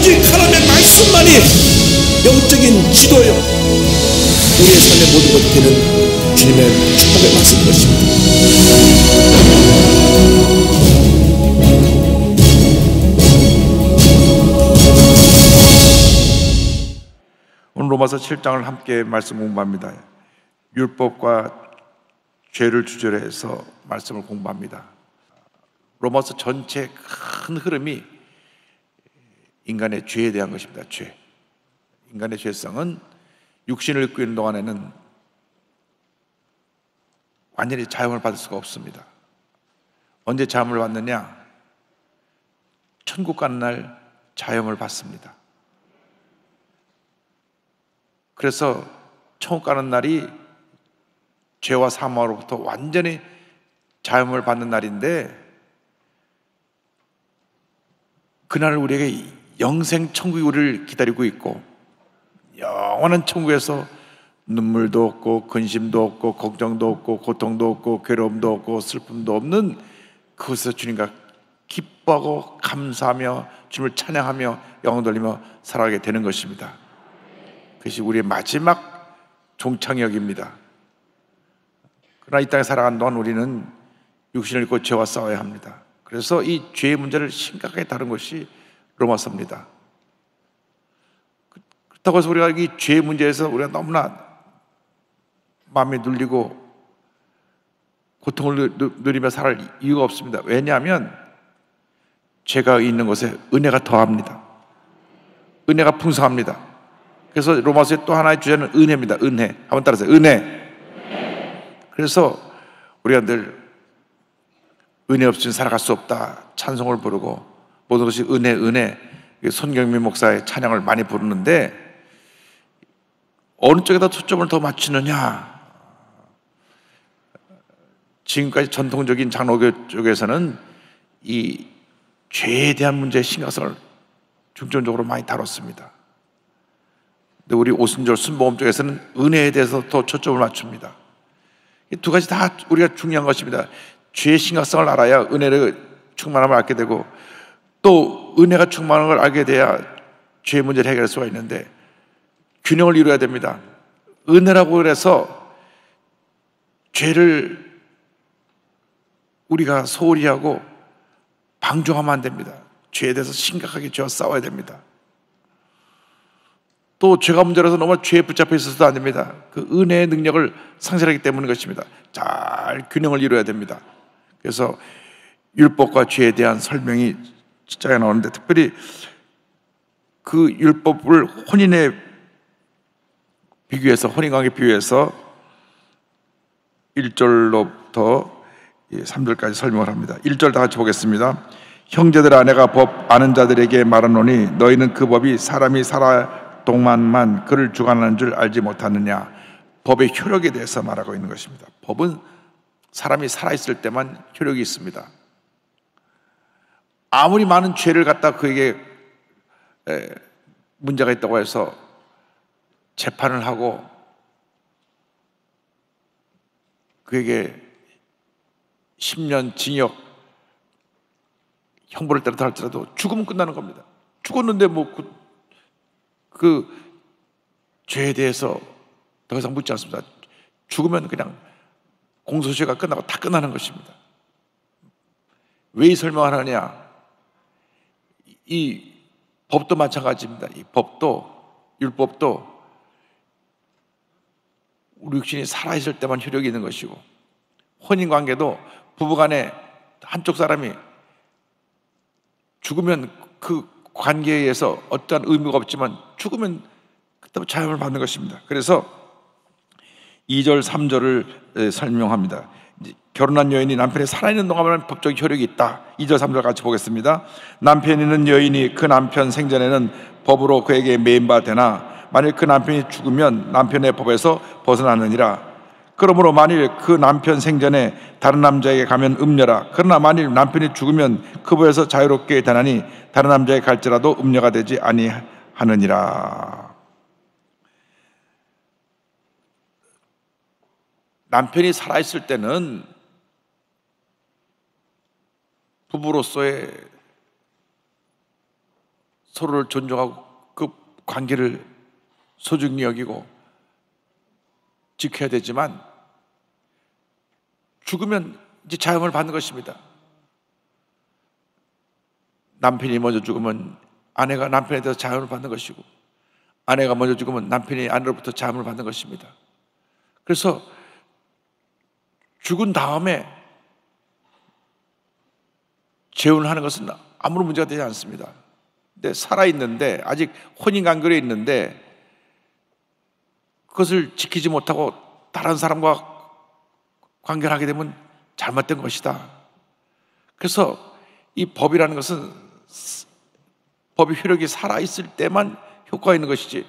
오직 하나님의 말씀만이 영적인 지도요, 우리의 삶의 모든 것이 되는 주님의 축복의 말씀인 것입니다. 오늘 로마서 7장을 함께 말씀 공부합니다. 율법과 죄를 주제로 해서 말씀을 공부합니다. 로마서 전체 큰 흐름이 인간의 죄에 대한 것입니다. 죄. 인간의 죄성은 육신을 입고 있는 동안에는 완전히 자유를 받을 수가 없습니다. 언제 자유를 받느냐? 천국 가는 날 자유를 받습니다. 그래서 천국 가는 날이 죄와 사망으로부터 완전히 자유를 받는 날인데, 그날을 우리에게 영생 천국이 우리를 기다리고 있고, 영원한 천국에서 눈물도 없고 근심도 없고 걱정도 없고 고통도 없고 괴로움도 없고 슬픔도 없는 그곳에서 주님과 기뻐하고 감사하며 주님을 찬양하며 영광 돌리며 살아가게 되는 것입니다. 그것이 우리의 마지막 종착역입니다. 그러나 이 땅에 살아가는 동안 우리는 육신을 입고 죄와 싸워야 합니다. 그래서 이 죄의 문제를 심각하게 다룬 것이 로마서입니다. 그렇다고 해서 우리가 이 죄의 문제에서 우리가 너무나 마음에 눌리고 고통을 누리며 살 이유가 없습니다. 왜냐하면 죄가 있는 곳에 은혜가 더합니다. 은혜가 풍성합니다. 그래서 로마서의 또 하나의 주제는 은혜입니다. 은혜. 한번 따라하세요. 은혜. 그래서 우리가 늘 은혜 없이는 살아갈 수 없다 찬송을 부르고, 모든 것이 은혜, 은혜. 손경민 목사의 찬양을 많이 부르는데, 어느 쪽에다 초점을 더 맞추느냐? 지금까지 전통적인 장로교 쪽에서는 이 죄에 대한 문제의 심각성을 중점적으로 많이 다뤘습니다. 근데 우리 오순절 순복음 쪽에서는 은혜에 대해서 더 초점을 맞춥니다. 이 두 가지 다 우리가 중요한 것입니다. 죄의 심각성을 알아야 은혜를 충만함을 알게 되고, 또 은혜가 충만한 걸 알게 돼야 죄의 문제를 해결할 수가 있는데, 균형을 이루어야 됩니다. 은혜라고 해서 죄를 우리가 소홀히 하고 방종하면 안 됩니다. 죄에 대해서 심각하게 죄와 싸워야 됩니다. 또 죄가 문제라서 너무 죄에 붙잡혀 있어서도 안 됩니다. 그 은혜의 능력을 상실하기 때문인 것입니다. 잘 균형을 이루어야 됩니다. 그래서 율법과 죄에 대한 설명이 진짜에 나오는데, 특별히 그 율법을 혼인에 비교해서, 혼인관계에 비교해서 1절로부터 3절까지 설명을 합니다. 1절 다 같이 보겠습니다. 형제들아, 내가 법 아는 자들에게 말하노니 너희는 그 법이 사람이 살아 동안만 그를 주관하는 줄 알지 못하느냐. 법의 효력에 대해서 말하고 있는 것입니다. 법은 사람이 살아있을 때만 효력이 있습니다. 아무리 많은 죄를 갖다 그에게 문제가 있다고 해서 재판을 하고 그에게 10년 징역 형벌을 때렸다 할지라도 죽으면 끝나는 겁니다. 죽었는데 뭐 그 죄에 대해서 더 이상 묻지 않습니다. 죽으면 그냥 공소시효가 끝나고 다 끝나는 것입니다. 왜 이 설명을 하느냐? 이 법도 마찬가지입니다. 이 법도, 율법도 우리 육신이 살아있을 때만 효력이 있는 것이고, 혼인관계도 부부간에 한쪽 사람이 죽으면 그 관계에 의해서 어떠한 의무가 없지만 죽으면 그때 자유를 받는 것입니다. 그래서 2절, 3절을 설명합니다. 결혼한 여인이 남편이 살아있는 동안만 법적 효력이 있다. 2절, 3절 같이 보겠습니다. 남편이 있는 여인이 그 남편 생전에는 법으로 그에게 매인 바 되나, 만일 그 남편이 죽으면 남편의 법에서 벗어나느니라. 그러므로 만일 그 남편 생전에 다른 남자에게 가면 음녀라. 그러나 만일 남편이 죽으면 그 법에서 자유롭게 되나니 다른 남자에게 갈지라도 음녀가 되지 아니하느니라. 남편이 살아있을 때는 부부로서의 서로를 존중하고 그 관계를 소중히 여기고 지켜야 되지만 죽으면 이제 자영을 받는 것입니다. 남편이 먼저 죽으면 아내가 남편에 대해서 자영을 받는 것이고, 아내가 먼저 죽으면 남편이 아내로부터 자영을 받는 것입니다. 그래서 죽은 다음에 재혼을 하는 것은 아무런 문제가 되지 않습니다. 근데 살아있는데, 아직 혼인관계에 있는데 그것을 지키지 못하고 다른 사람과 관계를 하게 되면 잘못된 것이다. 그래서 이 법이라는 것은 법의 효력이 살아있을 때만 효과가 있는 것이지,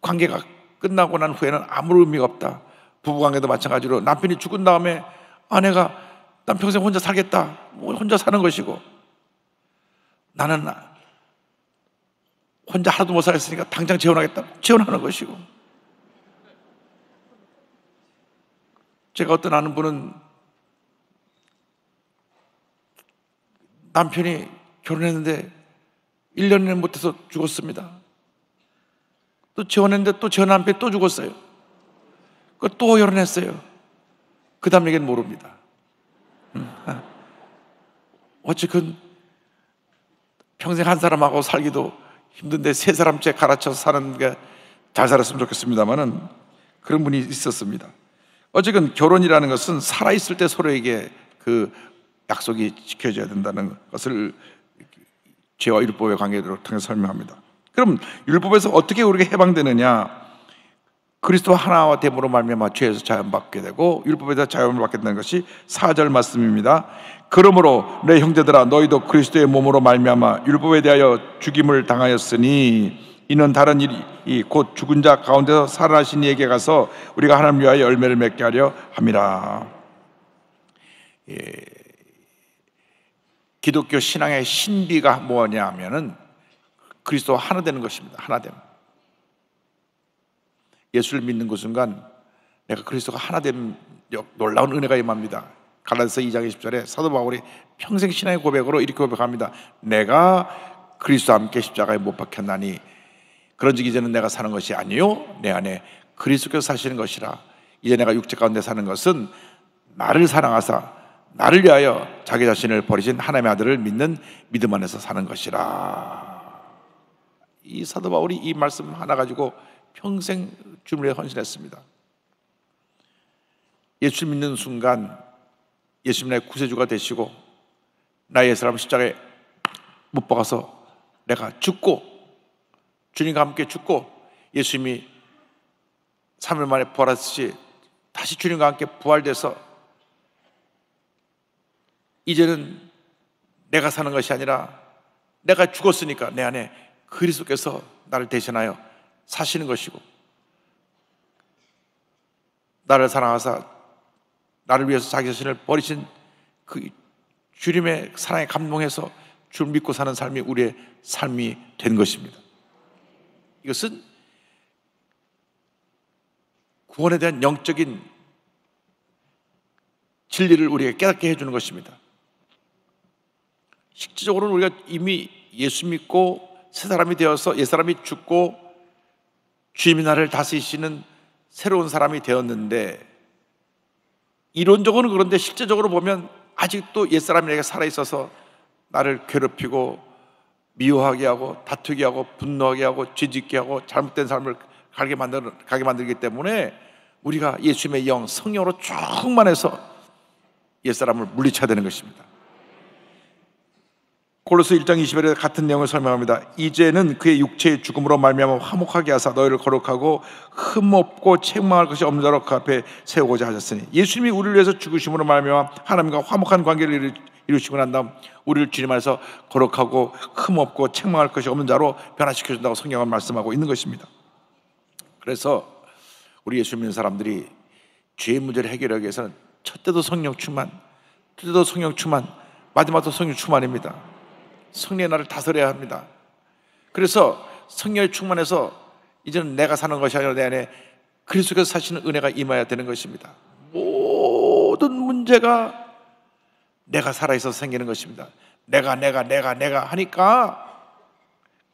관계가 끝나고 난 후에는 아무 의미가 없다. 부부관계도 마찬가지로 남편이 죽은 다음에 아내가 난 평생 혼자 살겠다, 혼자 사는 것이고, 나는 혼자 하나도 못 살겠으니까 당장 재혼하겠다, 재혼하는 것이고. 제가 어떤 아는 분은 남편이 결혼했는데 1년을 못해서 죽었습니다. 또 재혼했는데 또 재혼한 남편이 또 죽었어요. 또 결혼했어요. 그 다음 얘기는 모릅니다. 어쨌든 평생 한 사람하고 살기도 힘든데 세 사람째 갈아쳐서 사는 게 잘 살았으면 좋겠습니다만은 그런 분이 있었습니다. 어쨌든 결혼이라는 것은 살아있을 때 서로에게 그 약속이 지켜져야 된다는 것을 죄와 율법의 관계를 통해 설명합니다. 그럼 율법에서 어떻게 우리가 해방되느냐? 그리스도와 하나와 됨으로 말미암아 죄에서 자유받게 되고 율법에서 자유를 받게 되는 것이 4절 말씀입니다. 그러므로 내 형제들아, 너희도 그리스도의 몸으로 말미암아 율법에 대하여 죽임을 당하였으니 이는 다른 일이 곧 죽은 자 가운데서 살아나신 이에게 가서 우리가 하나님 위하여 열매를 맺게 하려 함이라. 기독교 신앙의 신비가 뭐냐 하면은 그리스도와 하나 되는 것입니다. 하나됨. 예수를 믿는 그 순간 내가 그리스도가 하나 된 놀라운 은혜가 임합니다. 갈라디아서 2장 20절에 사도 바울이 평생 신앙의 고백으로 이렇게 고백합니다. 내가 그리스도와 함께 십자가에 못 박혔나니 그런즉 이제는 내가 사는 것이 아니요 내 안에 그리스도께서 사시는 것이라. 이제 내가 육체 가운데 사는 것은 나를 사랑하사 나를 위하여 자기 자신을 버리신 하나님의 아들을 믿는 믿음 안에서 사는 것이라. 이 사도 바울이 이 말씀 하나 가지고 평생 주님을 위해 헌신했습니다. 예수를 믿는 순간 예수님 나의 구세주가 되시고 나의 옛사람을 십자가에 못 박아서 내가 죽고 주님과 함께 죽고 예수님이 3일 만에 부활하듯이 다시 주님과 함께 부활돼서 이제는 내가 사는 것이 아니라 내가 죽었으니까 내 안에 그리스도께서 나를 대신하여 사시는 것이고 나를 사랑하사 나를 위해서 자기 자신을 버리신 그 주님의 사랑에 감동해서 주를 믿고 사는 삶이 우리의 삶이 된 것입니다. 이것은 구원에 대한 영적인 진리를 우리에게 깨닫게 해주는 것입니다. 실질적으로는 우리가 이미 예수 믿고 새 사람이 되어서 옛 사람이 죽고 주님이 나를 다스리시는 새로운 사람이 되었는데, 이론적으로는 그런데 실제적으로 보면 아직도 옛 사람이 내게 살아있어서 나를 괴롭히고 미워하게 하고 다투게 하고 분노하게 하고 죄짓게 하고 잘못된 삶을 가게 만들기 때문에 우리가 예수님의 영 성령으로 충만해서 옛사람을 물리쳐야 되는 것입니다. 골로새 1장 20절에 같은 내용을 설명합니다. 이제는 그의 육체의 죽음으로 말미암아 화목하게 하사 너희를 거룩하고 흠없고 책망할 것이 없는 자로 그 앞에 세우고자 하셨으니, 예수님이 우리를 위해서 죽으심으로 말미암아 하나님과 화목한 관계를 이루시고 난 다음 우리를 주님 안에서 거룩하고 흠없고 책망할 것이 없는 자로 변화시켜 준다고 성경은 말씀하고 있는 것입니다. 그래서 우리 예수 믿는 사람들이 죄의 문제를 해결하기 위해서는 첫째도 성령 충만, 둘째도 성령 충만, 마지막도 성령 충만입니다. 성령의 나를 다스려야 합니다. 그래서 성령에 충만해서 이제는 내가 사는 것이 아니라 내 안에 그리스도께서 사시는 은혜가 임해야 되는 것입니다. 모든 문제가 내가 살아있어서 생기는 것입니다. 내가 하니까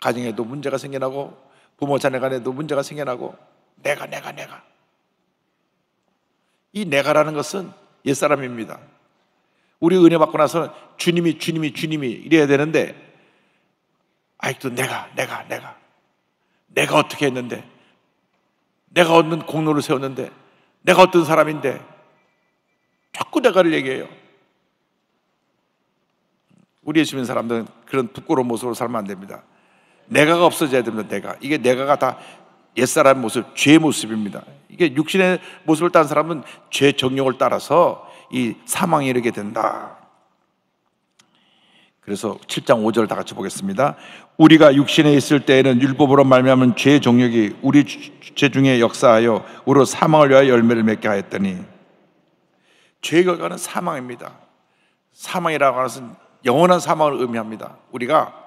가정에도 문제가 생겨나고 부모 자녀 간에도 문제가 생겨나고 내가 이 내가라는 것은 옛사람입니다. 우리 은혜 받고 나서는 주님이 이래야 되는데 아직도 내가 어떻게 했는데, 내가 얻는 공로를 세웠는데, 내가 어떤 사람인데 자꾸 내가를 얘기해요. 우리 예수 믿는 사람들은 그런 부끄러운 모습으로 살면 안 됩니다. 내가가 없어져야 됩니다. 이게 내가가 다 옛사람 모습, 죄의 모습입니다. 이게 육신의 모습을 따른 사람은 죄 정욕을 따라서 이 사망에 이르게 된다. 그래서 7장 5절 다 같이 보겠습니다. 우리가 육신에 있을 때에는 율법으로 말미암은 죄의 정욕이 우리 죄 중에 역사하여 우리로 사망을 위하여 열매를 맺게 하였더니, 죄의 결과는 사망입니다. 사망이라고 하는 것은 영원한 사망을 의미합니다. 우리가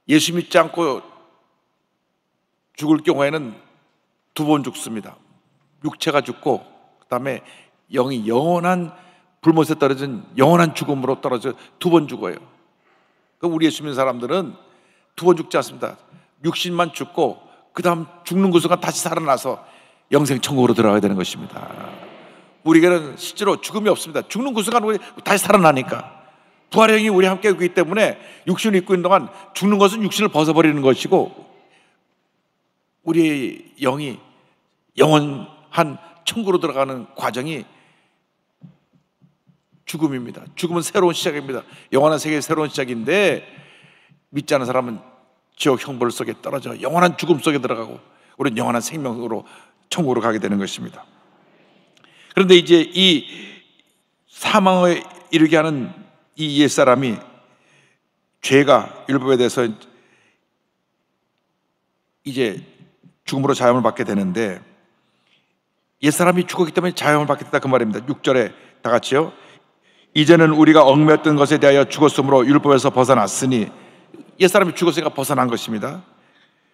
예수 믿지 않고 죽을 경우에는 두 번 죽습니다. 육체가 죽고 그 다음에 영이 영원한 불못에 떨어진 영원한 죽음으로 떨어져 두 번 죽어요. 우리 예수 믿는 사람들은 두 번 죽지 않습니다. 육신만 죽고 그 다음 죽는 그 순간 다시 살아나서 영생 천국으로 들어가야 되는 것입니다. 우리에게는 실제로 죽음이 없습니다. 죽는 그 순간 우리 다시 살아나니까. 부활의 영이 우리 함께 있기 때문에 육신을 입고 있는 동안 죽는 것은 육신을 벗어버리는 것이고, 우리의 영이 영원한 천국으로 들어가는 과정이 죽음입니다. 죽음은 새로운 시작입니다. 영원한 세계의 새로운 시작인데, 믿지 않는 사람은 지옥 형벌 속에 떨어져 영원한 죽음 속에 들어가고, 우리는 영원한 생명으로 천국으로 가게 되는 것입니다. 그런데 이제 이 사망에 이르게 하는 이 옛사람이, 죄가 율법에 대해서 이제 죽음으로 자염을 받게 되는데, 옛사람이 죽었기 때문에 자염을 받게 됐다 그 말입니다. 6절에 다 같이요. 이제는 우리가 얽매였던 것에 대하여 죽었으므로 율법에서 벗어났으니, 옛사람이 죽었으니까 벗어난 것입니다.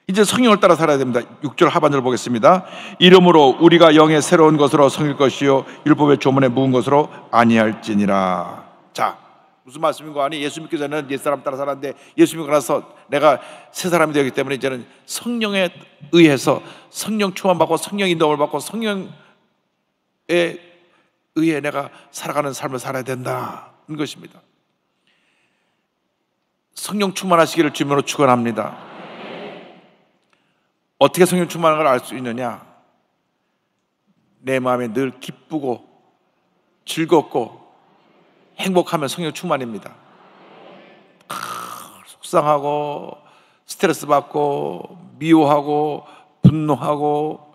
이제 성령을 따라 살아야 됩니다. 6절 하반절 보겠습니다. 이러므로 우리가 영의 새로운 것으로 성일 것이요 율법의 조문에 묵은 것으로 아니할지니라. 자, 무슨 말씀인가 하니, 예수 믿기 전에는 옛사람 따라 살았는데 예수 믿고 나서 내가 새 사람이 되기 때문에 이제는 성령에 의해서 성령 충만받고 성령 인도를 받고 성령에 의해 내가 살아가는 삶을 살아야 된다는 것입니다. 성령 충만하시기를 주님으로 축원합니다. 어떻게 성령 충만한 걸 알 수 있느냐? 내 마음에 늘 기쁘고 즐겁고 행복하면 성령 충만입니다. 속상하고 스트레스 받고 미워하고 분노하고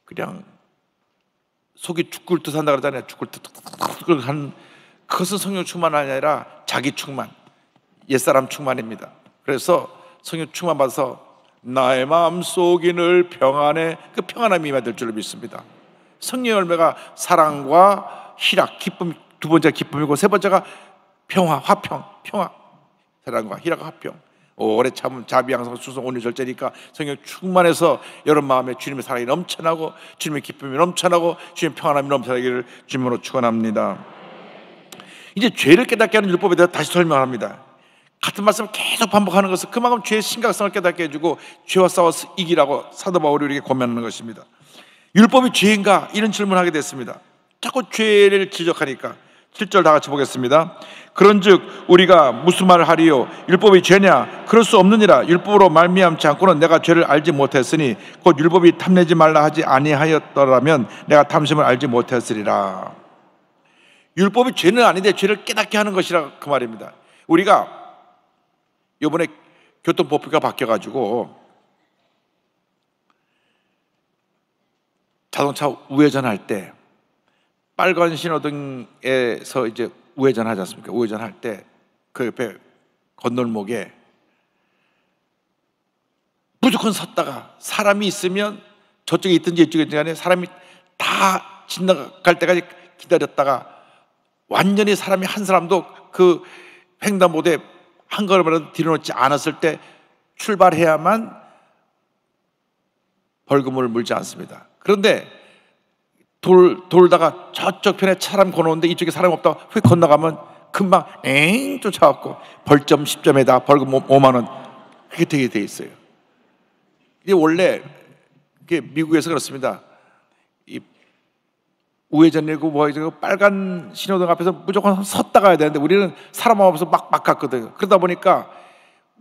그냥 속이 죽을 듯 한다 그러잖아요. 죽을 듯 한, 그것은 성령 충만이 아니라 자기 충만, 옛사람 충만입니다. 그래서 성령 충만 받아서 나의 마음속이 늘 평안해, 그 평안함이 임할 줄을 믿습니다. 성령 열매가 사랑과 희락, 기쁨, 두 번째가 기쁨이고 세 번째가 평화, 화평, 평화. 사랑과 희락, 화평. 오래 참은 자비양성 수성 온유 절제니까 성령 충만해서 여러분 마음에 주님의 사랑이 넘쳐나고 주님의 기쁨이 넘쳐나고 주님의 평안함이 넘쳐나기를 주님으로 축원합니다. 이제 죄를 깨닫게 하는 율법에 대해서 다시 설명합니다. 같은 말씀을 계속 반복하는 것은 그만큼 죄의 심각성을 깨닫게 해주고 죄와 싸워 이기라고 사도 바울이 우리에게 권면하는 것입니다. 율법이 죄인가? 이런 질문을 하게 됐습니다. 자꾸 죄를 지적하니까 7절 다 같이 보겠습니다. 그런즉 우리가 무슨 말을 하리요? 율법이 죄냐? 그럴 수 없느니라. 율법으로 말미암지 않고는 내가 죄를 알지 못했으니 곧 율법이 탐내지 말라 하지 아니하였더라면 내가 탐심을 알지 못했으리라. 율법이 죄는 아닌데 죄를 깨닫게 하는 것이라 그 말입니다. 우리가 이번에 교통법규가 바뀌어가지고 자동차 우회전할 때 빨간 신호등에서 이제 우회전하지 않습니까? 우회전할 때 그 옆에 건널목에 무조건 섰다가 사람이 있으면 저쪽에 있든지 이쪽에 있든지 간에 사람이 다 지나갈 때까지 기다렸다가 완전히 사람이 한 사람도 그 횡단보도에 한 걸음이라도 뒤로놓지 않았을 때 출발해야만 벌금을 물지 않습니다. 그런데 돌다가 저쪽 편에 사람 건너오는데 이쪽에 사람 없다가 휙 건너가면 금방 엥 쫓아왔고 벌점 10점에다 벌금 5만 원 그게 되게 돼 있어요. 이게 원래 그게 미국에서 그렇습니다. 이 우회전이고 뭐이고 빨간 신호등 앞에서 무조건 섰다 가야 되는데 우리는 사람 앞에서 막 갔거든요. 그러다 보니까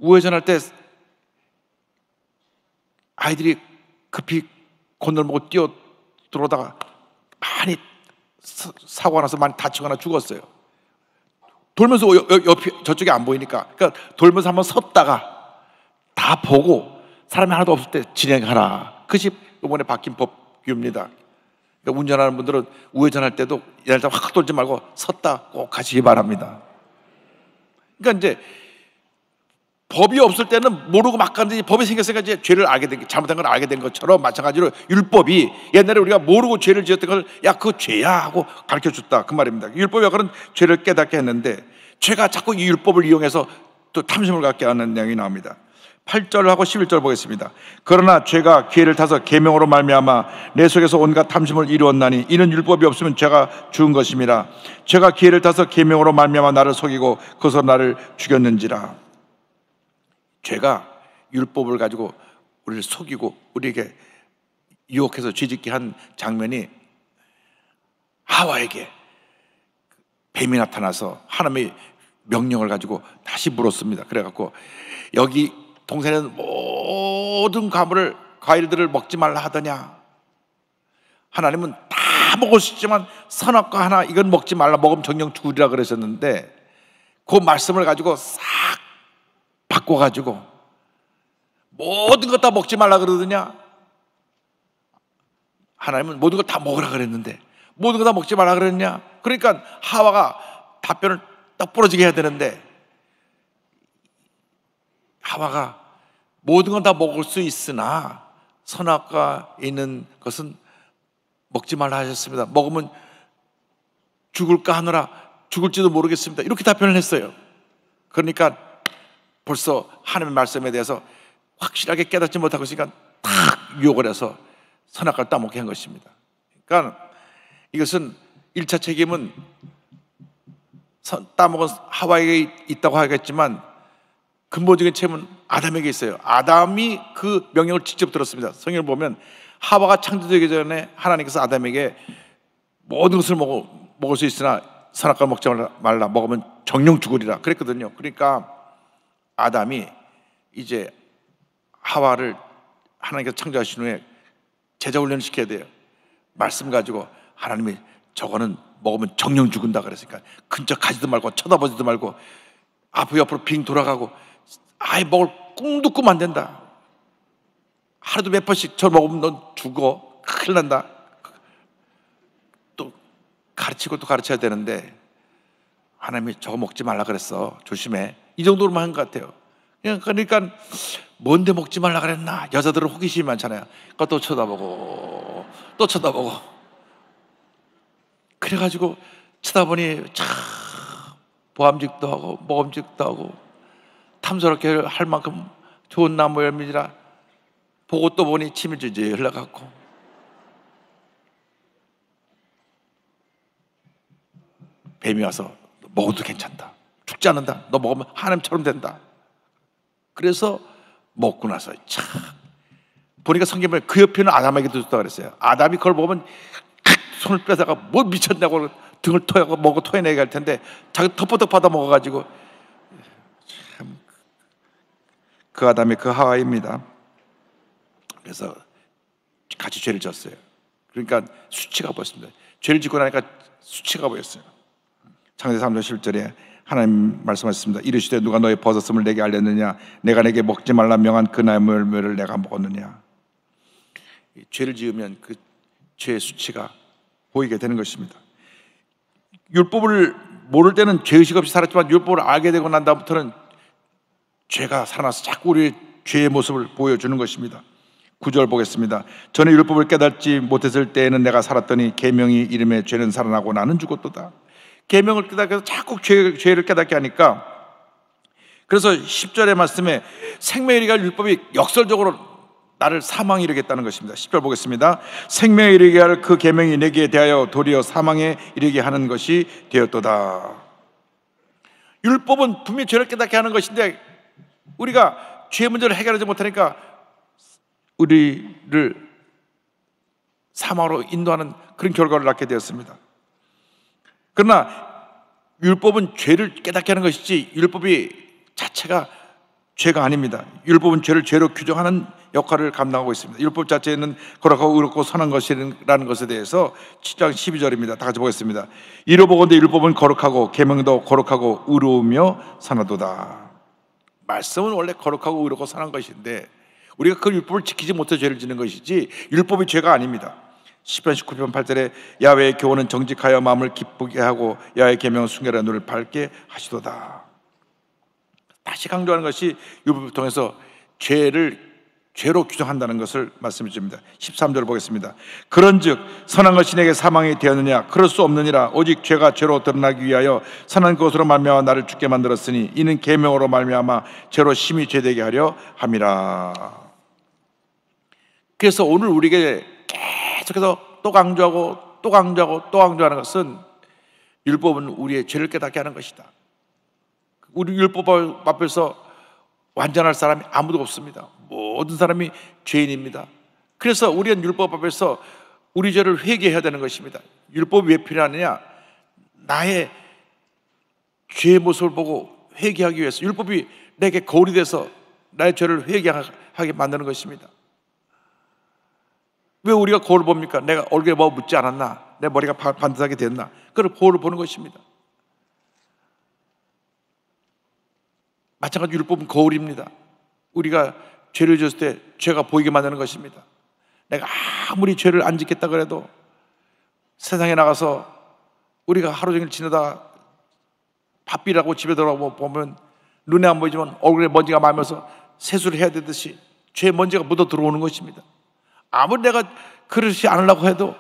우회전할 때 아이들이 급히 건널목을 뛰어 들어오다가 많이 사고가 나서 많이 다치거나 죽었어요. 돌면서 옆이 저쪽이 안 보이니까, 그러니까 돌면서 한번 섰다가 다 보고 사람이 하나도 없을 때 진행하라. 그것이 이번에 바뀐 법규입니다. 그러니까 운전하는 분들은 우회전할 때도 일단 확 돌지 말고 섰다 꼭 가시기 바랍니다. 그러니까 이제 법이 없을 때는 모르고 막 가는데 법이 생겼으니까 이제 죄를 알게 된, 잘못한 걸 알게 된 것처럼 마찬가지로 율법이 옛날에 우리가 모르고 죄를 지었던 걸 야 그거 죄야 하고 가르쳐 줬다 그 말입니다. 율법이 그런 죄를 깨닫게 했는데 죄가 자꾸 이 율법을 이용해서 또 탐심을 갖게 하는 내용이 나옵니다. 8절하고 11절 보겠습니다. 그러나 죄가 기회를 타서 계명으로 말미암아 내 속에서 온갖 탐심을 이루었나니 이는 율법이 없으면 죄가 죽은 것임이라. 죄가 기회를 타서 계명으로 말미암아 나를 속이고 그것으로 나를 죽였는지라. 죄가 율법을 가지고 우리를 속이고 우리에게 유혹해서 죄짓게 한 장면이 하와에게 뱀이 나타나서 하나님의 명령을 가지고 다시 물었습니다. 그래갖고 여기 동산에는 모든 과일들을 먹지 말라 하더냐. 하나님은 다 먹을 수 있지만 선악과 하나 이건 먹지 말라, 먹으면 정령 죽으리라 그러셨는데 그 말씀을 가지고 싹 바꿔가지고 모든 것 다 먹지 말라 그러더냐. 하나님은 모든 것 다 먹으라 그랬는데 모든 것 다 먹지 말라 그랬냐. 그러니까 하와가 답변을 딱 부러지게 해야 되는데 하와가 모든 건 다 먹을 수 있으나 선악과 있는 것은 먹지 말라 하셨습니다. 먹으면 죽을까 하느라 죽을지도 모르겠습니다. 이렇게 답변을 했어요. 그러니까 벌써 하나님의 말씀에 대해서 확실하게 깨닫지 못하고 있으니까 탁 유혹을 해서 선악과를 따먹게 한 것입니다. 그러니까 이것은 1차 책임은 따먹은 하와에게 있다고 하겠지만 근본적인 책임은 아담에게 있어요. 아담이 그 명령을 직접 들었습니다. 성경을 보면 하와가 창조되기 전에 하나님께서 아담에게 모든 것을 먹을 수 있으나 선악과를 먹지 말라, 먹으면 정령 죽으리라 그랬거든요. 그러니까 아담이 이제 하와를 하나님께서 창조하신 후에 제자 훈련을 시켜야 돼요. 말씀 가지고 하나님이 저거는 먹으면 정령 죽은다 그랬으니까 근처 가지도 말고 쳐다보지도 말고 앞으로 옆으로 빙 돌아가고 아예 먹을 꿈도 꾸면 안 된다. 하루도 몇 번씩 저 먹으면 넌 죽어. 큰일 난다. 또 가르치고 또 가르쳐야 되는데 하나님이 저거 먹지 말라 그랬어. 조심해. 이 정도로만 한 것 같아요. 그러니까 뭔데 먹지 말라 그랬나? 여자들은 호기심이 많잖아요. 그러니까 또 쳐다보고 또 쳐다보고 그래가지고 쳐다보니 참 보암직도 하고 먹음직도 하고 탐스럽게 할 만큼 좋은 나무 열매지라 보고 또 보니 침이 줄줄 흘러갔고 뱀이 와서 먹어도 괜찮다. 죽지 않는다. 너 먹으면 하나님처럼 된다. 그래서 먹고 나서 참 보니까 성경에 그 옆에는 아담에게도 줬다 그랬어요. 아담이 그걸 보면 손을 빼다가 뭐 미쳤냐고 등을 토하고 먹고 토해내게 할 텐데 자기 덮어덮 받아 먹어가지고 참 그 아담이 그 하와입니다. 그래서 같이 죄를 졌어요. 그러니까 수치가 보였습니다. 죄를 짓고 나니까 수치가 보였어요. 창세기 3장 11절에 하나님 말씀하셨습니다. 이르시되 누가 너의 버섯음을 내게 알렸느냐? 내가 내게 먹지 말라 명한 그 나무 열매를 내가 먹었느냐? 죄를 지으면 그 죄의 수치가 보이게 되는 것입니다. 율법을 모를 때는 죄의식 없이 살았지만 율법을 알게 되고 난 다음부터는 죄가 살아나서 자꾸 우리의 죄의 모습을 보여주는 것입니다. 9절 보겠습니다. 전에 율법을 깨닫지 못했을 때에는 내가 살았더니 계명이 이름에 죄는 살아나고 나는 죽었도다. 계명을 깨닫게 해서 자꾸 죄를 깨닫게 하니까 그래서 10절의 말씀에 생명에 이르게 할 율법이 역설적으로 나를 사망에 이르겠다는 것입니다. 10절 보겠습니다. 생명에 이르게 할 그 계명이 내게 대하여 도리어 사망에 이르게 하는 것이 되었도다. 율법은 분명히 죄를 깨닫게 하는 것인데 우리가 죄 문제를 해결하지 못하니까 우리를 사망으로 인도하는 그런 결과를 낳게 되었습니다. 그러나 율법은 죄를 깨닫게 하는 것이지 율법이 자체가 죄가 아닙니다. 율법은 죄를 죄로 규정하는 역할을 감당하고 있습니다. 율법 자체는 거룩하고 의롭고 선한 것이라는 것에 대해서 7장 12절입니다. 다 같이 보겠습니다. 이로 보건대 율법은 거룩하고 계명도 거룩하고 의로우며 선하도다. 말씀은 원래 거룩하고 의롭고 선한 것인데 우리가 그 율법을 지키지 못해 죄를 짓는 것이지 율법이 죄가 아닙니다. 시편 19편 8절에 야훼의 교훈은 정직하여 마음을 기쁘게 하고 야훼의 계명은 순결한 눈을 밝게 하시도다. 다시 강조하는 것이 율법을 통해서 죄로 규정한다는 것을 말씀해 줍니다. 13절 보겠습니다. 그런즉 선한 것이 내게 사망이 되었느냐? 그럴 수 없느니라. 오직 죄가 죄로 드러나기 위하여 선한 것으로 말미암아 나를 죽게 만들었으니 이는 계명으로 말미암아 죄로 심히 죄되게 하려 함이라. 그래서 오늘 우리에게 계속해서 또 강조하고 또 강조하고 또 강조하는 것은 율법은 우리의 죄를 깨닫게 하는 것이다. 우리 율법 앞에서 완전할 사람이 아무도 없습니다. 모든 사람이 죄인입니다. 그래서 우리는 율법 앞에서 우리 죄를 회개해야 되는 것입니다. 율법이 왜 필요하느냐? 나의 죄의 모습을 보고 회개하기 위해서 율법이 내게 거울이 돼서 나의 죄를 회개하게 만드는 것입니다. 왜 우리가 거울을 봅니까? 내가 얼굴에 뭐 묻지 않았나? 내 머리가 반듯하게 됐나? 그걸 거울을 보는 것입니다. 마찬가지로 율법은 거울입니다. 우리가 죄를 지었을 때 죄가 보이게 만드는 것입니다. 내가 아무리 죄를 안 짓겠다 그래도 세상에 나가서 우리가 하루 종일 지내다가 밥비라고 집에 돌아보면 눈에 안 보이지만 얼굴에 먼지가 많으면서 세수를 해야 되듯이 죄의 먼지가 묻어 들어오는 것입니다. 아무리 내가 그러지 않으려고 해도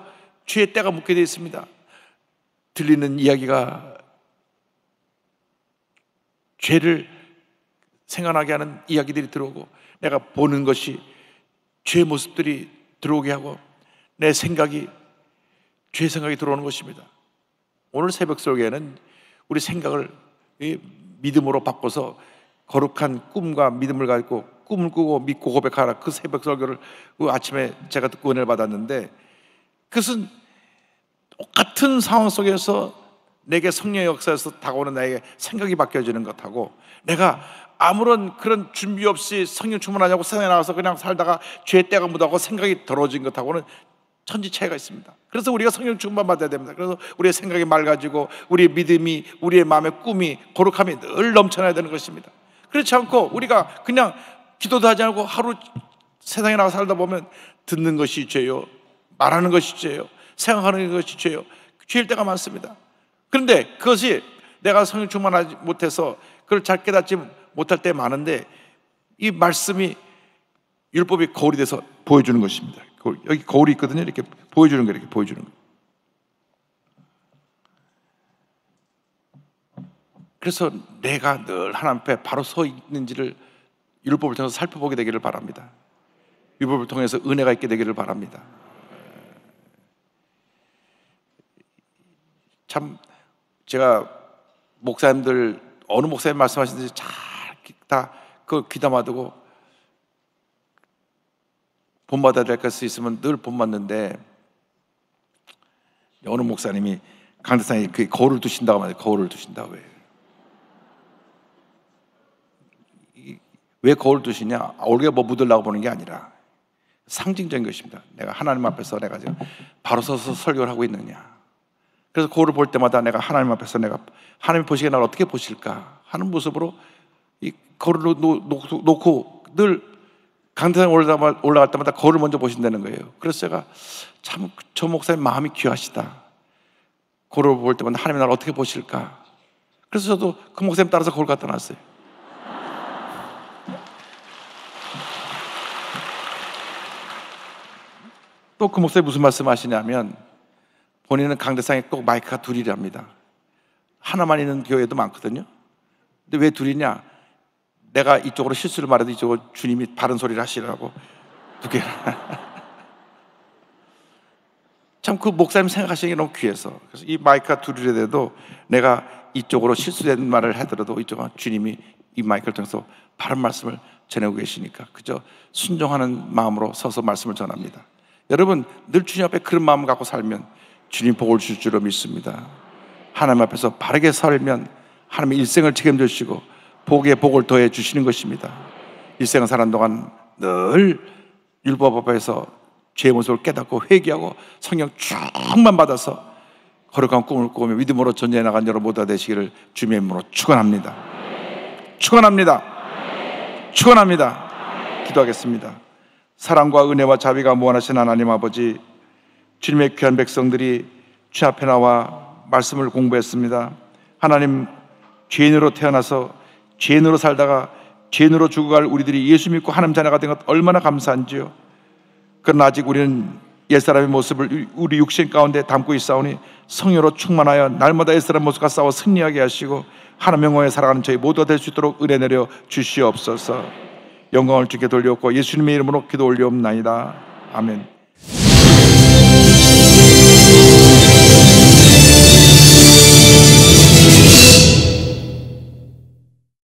죄의 때가 묻게 되어 있습니다. 들리는 이야기가 죄를 생각나게 하는 이야기들이 들어오고 내가 보는 것이 죄의 모습들이 들어오게 하고 내 생각이 죄의 생각이 들어오는 것입니다. 오늘 새벽 설교에는 우리 생각을 믿음으로 바꿔서 거룩한 꿈과 믿음을 가지고 꿈을 꾸고 믿고 고백하라, 그 새벽 설교를 그 아침에 제가 듣고 은혜를 받았는데, 그것은 똑같은 상황 속에서 내게 성령의 역사에서 다가오는 나에게 생각이 바뀌어지는 것하고, 내가 아무런 그런 준비 없이 성령 충만하냐고 세상에 나가서 그냥 살다가 죄의 때가 묻어가고 생각이 더러워진 것하고는 천지 차이가 있습니다. 그래서 우리가 성령 충만 받아야 됩니다. 그래서 우리의 생각이 맑아지고 우리의 믿음이, 우리의 마음의 꿈이, 거룩함이 늘 넘쳐나야 되는 것입니다. 그렇지 않고 우리가 그냥 기도도 하지 않고 하루 세상에 나가 살다 보면 듣는 것이 죄요, 말하는 것이 죄요, 생각하는 것이 죄요, 죄일 때가 많습니다. 그런데 그것이 내가 성령 충만하지 못해서 그걸 잘 깨닫지 못할 때 많은데, 이 말씀이 율법이 거울이 돼서 보여주는 것입니다. 여기 거울이 있거든요. 이렇게 보여주는 거예요. 이렇게 보여주는 거예요. 그래서 내가 늘 하나님 앞에 바로 서 있는지를 율법을 통해서 살펴보게 되기를 바랍니다. 율법을 통해서 은혜가 있게 되기를 바랍니다. 참 제가 목사님들 어느 목사님 말씀하시는지 잘 다 그 귀담아두고 본받아야 될 것이 있으면 늘 본받는데, 어느 목사님이 강대상에 그 거울을 두신다고 말해요. 거울을 두신다고 해요. 왜 거울 두시냐? 얼굴에 뭐 묻으려고 보는 게 아니라 상징적인 것입니다. 내가 하나님 앞에서 내가 지금 바로 서서 설교를 하고 있느냐. 그래서 거울을 볼 때마다 내가 하나님 앞에서 내가 하나님 보시기에 나를 어떻게 보실까 하는 모습으로 이 거울을 놓고 늘 강대상에 올라갈 때마다 거울을 먼저 보신다는 거예요. 그래서 제가 참 저 목사님 마음이 귀하시다. 거울을 볼 때마다 하나님 나를 어떻게 보실까. 그래서 저도 그 목사님 따라서 거울 갖다 놨어요. 또 그 목사님이 무슨 말씀 하시냐면, 본인은 강대상에 꼭 마이크가 둘이랍니다. 하나만 있는 교회도 많거든요. 근데 왜 둘이냐? 내가 이쪽으로 실수를 말해도 이쪽으로 주님이 바른 소리를 하시라고 두 개를. 참 그 목사님 생각하시는 게 너무 귀해서, 그래서 이 마이크가 둘이라도 내가 이쪽으로 실수된 말을 하더라도 이쪽은 주님이 이 마이크를 통해서 바른 말씀을 전하고 계시니까 그저 순종하는 마음으로 서서 말씀을 전합니다. 여러분 늘 주님 앞에 그런 마음을 갖고 살면 주님 복을 줄 줄로 믿습니다. 하나님 앞에서 바르게 살면 하나님의 일생을 책임져 주시고 복에 복을 더해 주시는 것입니다. 일생을 사는 동안 늘 율법 앞에서 죄의 모습을 깨닫고 회개하고 성령 충만 받아서 거룩한 꿈을 꾸며 믿음으로 전진해 나간 여러분 모두가 되시기를 주님의 이름으로 축원합니다. 축원합니다. 축원합니다. 기도하겠습니다. 사랑과 은혜와 자비가 무한하신 하나님 아버지, 주님의 귀한 백성들이 주 앞에 나와 말씀을 공부했습니다. 하나님, 죄인으로 태어나서 죄인으로 살다가 죄인으로 죽어갈 우리들이 예수 믿고 하나님 자녀가 된 것 얼마나 감사한지요. 그러나 아직 우리는 옛사람의 모습을 우리 육신 가운데 담고 있사오니 성령으로 충만하여 날마다 옛사람 모습과 싸워 승리하게 하시고 하나님의 영광에 살아가는 저희 모두가 될 수 있도록 은혜 내려 주시옵소서. 영광을 주께 돌려옵고 예수님의 이름으로 기도 올리옵나이다. 아멘.